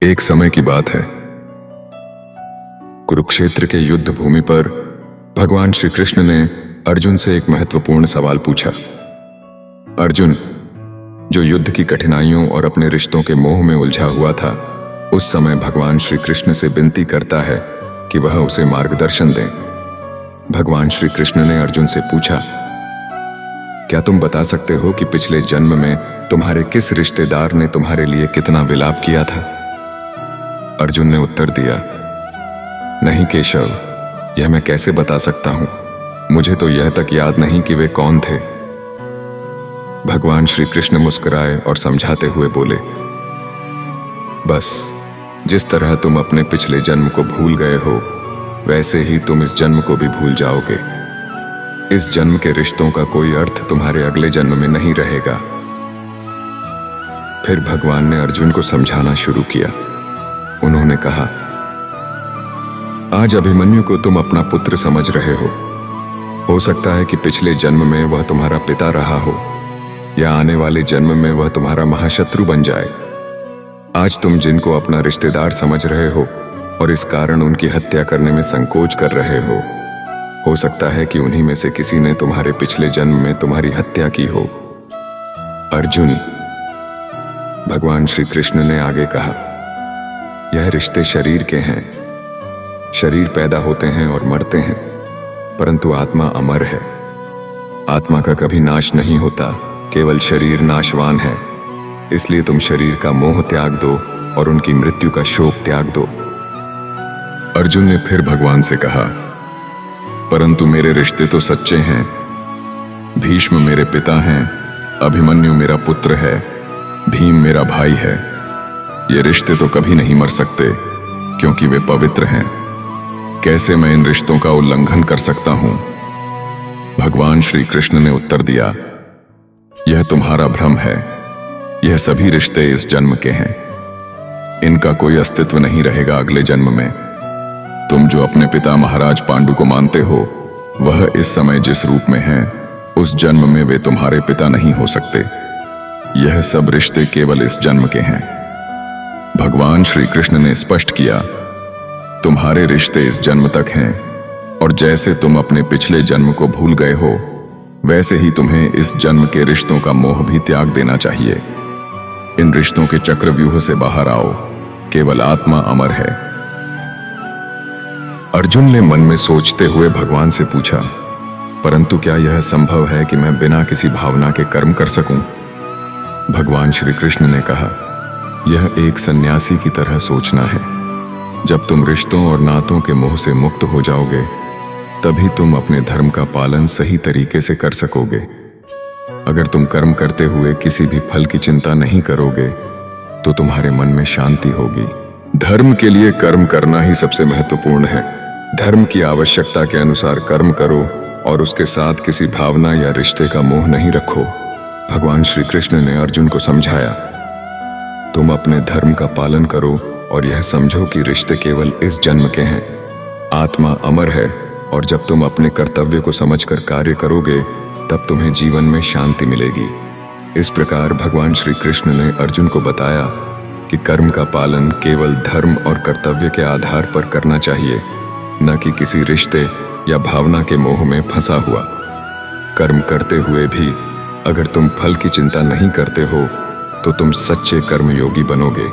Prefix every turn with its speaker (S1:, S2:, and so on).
S1: एक समय की बात है, कुरुक्षेत्र के युद्ध भूमि पर भगवान श्री कृष्ण ने अर्जुन से एक महत्वपूर्ण सवाल पूछा। अर्जुन, जो युद्ध की कठिनाइयों और अपने रिश्तों के मोह में उलझा हुआ था, उस समय भगवान श्री कृष्ण से विनती करता है कि वह उसे मार्गदर्शन दें। भगवान श्री कृष्ण ने अर्जुन से पूछा, क्या तुम बता सकते हो कि पिछले जन्म में तुम्हारे किस रिश्तेदार ने तुम्हारे लिए कितना विलाप किया था? अर्जुन ने उत्तर दिया, नहीं केशव, यह मैं कैसे बता सकता हूं? मुझे तो यह तक याद नहीं कि वे कौन थे। भगवान श्री कृष्ण मुस्कुराए और समझाते हुए बोले, बस जिस तरह तुम अपने पिछले जन्म को भूल गए हो, वैसे ही तुम इस जन्म को भी भूल जाओगे। इस जन्म के रिश्तों का कोई अर्थ तुम्हारे अगले जन्म में नहीं रहेगा। फिर भगवान ने अर्जुन को समझाना शुरू किया। उन्होंने कहा, आज अभिमन्यु को तुम अपना पुत्र समझ रहे हो सकता है कि पिछले जन्म में वह तुम्हारा पिता रहा हो, या आने वाले जन्म में वह तुम्हारा महाशत्रु बन जाए। आज तुम जिनको अपना रिश्तेदार समझ रहे हो और इस कारण उनकी हत्या करने में संकोच कर रहे हो सकता है कि उन्हीं में से किसी ने तुम्हारे पिछले जन्म में तुम्हारी हत्या की हो। अर्जुन, भगवान श्री कृष्ण ने आगे कहा, यह रिश्ते शरीर के हैं। शरीर पैदा होते हैं और मरते हैं, परंतु आत्मा अमर है। आत्मा का कभी नाश नहीं होता, केवल शरीर नाशवान है। इसलिए तुम शरीर का मोह त्याग दो और उनकी मृत्यु का शोक त्याग दो। अर्जुन ने फिर भगवान से कहा, परंतु मेरे रिश्ते तो सच्चे हैं। भीष्म मेरे पिता हैं, अभिमन्यु मेरा पुत्र है, भीम मेरा भाई है। ये रिश्ते तो कभी नहीं मर सकते, क्योंकि वे पवित्र हैं। कैसे मैं इन रिश्तों का उल्लंघन कर सकता हूं? भगवान श्री कृष्ण ने उत्तर दिया, यह तुम्हारा भ्रम है। यह सभी रिश्ते इस जन्म के हैं। इनका कोई अस्तित्व नहीं रहेगा अगले जन्म में। तुम जो अपने पिता महाराज पांडु को मानते हो, वह इस समय जिस रूप में हैं, उस जन्म में वे तुम्हारे पिता नहीं हो सकते। यह सब रिश्ते केवल इस जन्म के हैं। भगवान श्री कृष्ण ने स्पष्ट किया, तुम्हारे रिश्ते इस जन्म तक हैं, और जैसे तुम अपने पिछले जन्म को भूल गए हो, वैसे ही तुम्हें इस जन्म के रिश्तों का मोह भी त्याग देना चाहिए। इन रिश्तों के चक्रव्यूह से बाहर आओ, केवल आत्मा अमर है। अर्जुन ने मन में सोचते हुए भगवान से पूछा, परंतु क्या यह संभव है कि मैं बिना किसी भावना के कर्म कर सकूं? भगवान श्री कृष्ण ने कहा, यह एक सन्यासी की तरह सोचना है। जब तुम रिश्तों और नातों के मोह से मुक्त हो जाओगे, तभी तुम अपने धर्म का पालन सही तरीके से कर सकोगे। अगर तुम कर्म करते हुए किसी भी फल की चिंता नहीं करोगे, तो तुम्हारे मन में शांति होगी। धर्म के लिए कर्म करना ही सबसे महत्वपूर्ण है। धर्म की आवश्यकता के अनुसार कर्म करो और उसके साथ किसी भावना या रिश्ते का मोह नहीं रखो। भगवान श्री कृष्ण ने अर्जुन को समझाया, तुम अपने धर्म का पालन करो और यह समझो कि रिश्ते केवल इस जन्म के हैं। आत्मा अमर है, और जब तुम अपने कर्तव्य को समझकर कार्य करोगे, तब तुम्हें जीवन में शांति मिलेगी। इस प्रकार भगवान श्री कृष्ण ने अर्जुन को बताया कि कर्म का पालन केवल धर्म और कर्तव्य के आधार पर करना चाहिए, न कि किसी रिश्ते या भावना के मोह में फंसा हुआ। कर्म करते हुए भी अगर तुम फल की चिंता नहीं करते हो, तो तुम सच्चे कर्मयोगी बनोगे।